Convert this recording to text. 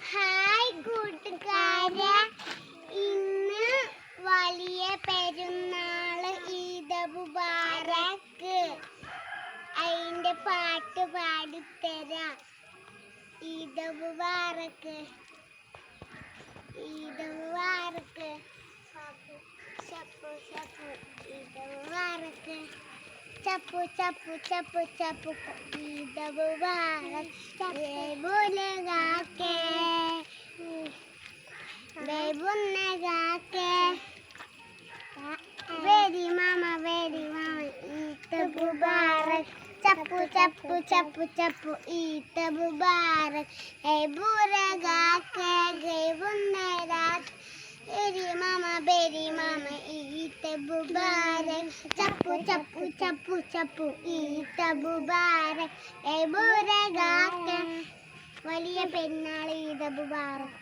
Hi കൂട്ടുകാരെ, ഇന്ന് വലിയ പെരുന്നാള് ഈദ് മുബാറക്ക്. അതിന്റെ പാട്ട് പാടിത്തരാം. ഈദ് മുബാറക്ക്, ഈദ് മുബാറക്ക്, ചപ്പു ചപ്പു ഈദ് മുബാറക്ക്, ചപ്പു ചപ്പു ചപ്പു ചപ്പു ഈദ് മുബാറക്ക്. भूलेगा के बेबुनेगा के वेरी मामा ईद मुबारक. चप्पू चप्पू चप्पू चप्पू ईद मुबारक. ए बुरेगा के बेबुनेगा बेरी मामा ईद मुबारक. चप्पू चप्पू चप्पू चप्पू ईद मुबारक. ए बुरेगा के വലിയ പെരുന്നാൾ ഈദ് മുബാറക്ക്.